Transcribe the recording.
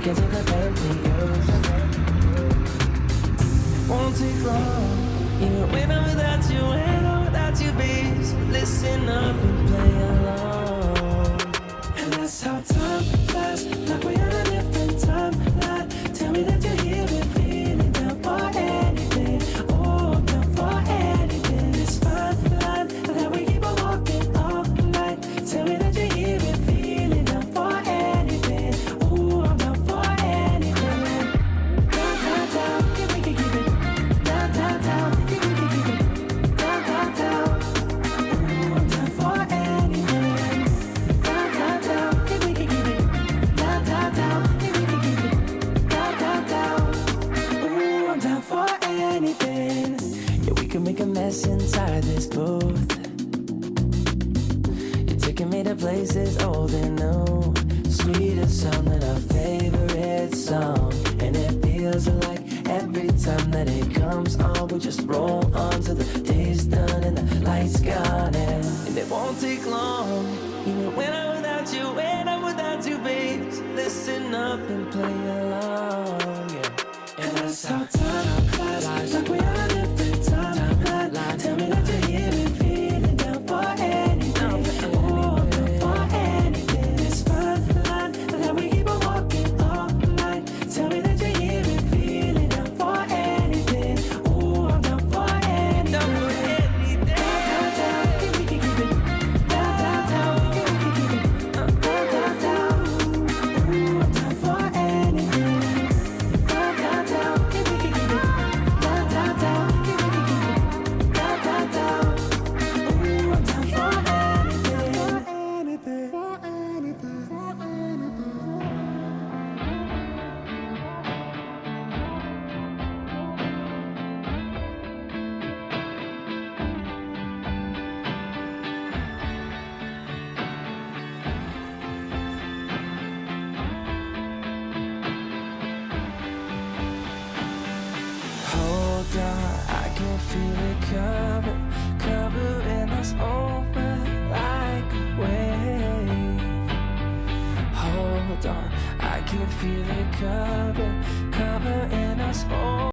back into the Bentley Ghost. Won't take long, even when I'm without you, when I'm without you, babe. So listen up and play along. And that's how time flies, like we're on a different timeline. Tell me that you're here with me, and down for anything. Oh, I'm down for anything. It's fine line that we keep on walking all night. Tell me that you're here with me, and down for anything. Oh, I'm down for anything. Down, down, down, if we can keep it. Down, down, down, if we can keep it. Down, down, down. Oh, I'm down for anything. Down, down, down, if we can keep it. Down, down, down, if we can keep it. Down, down, down. Oh, I'm down for anything. Yeah, we can make a mess inside this booth. You're taking me to places old and new, sweeter sound than our favorite song. And it feels like every time that it comes on, we just roll on till the day's done and the lights gone. And it won't take long, even when I'm without you, when I'm without you, babe. So listen up and play along, yeah. And that's how time flies, like we're on a different timeline. Tell me that you're here and feeling down for anything. Oh, I'm down for anything. It's fine line that we keep on walking all night. Tell me that you're here and feeling down for anything. Oh, I'm down for anything. Down, down, down, if we can keep it. Down, down, down, if we can keep it. Down, down, down. Oh, I'm down for anything. Down, down, down, if we can keep it. Down, down, down, if we can keep it. Down, down, down. Oh, I'm down for anything. For anything. For anything. Hold on, I can feel it covering us over like a wave. Hold on, I can feel it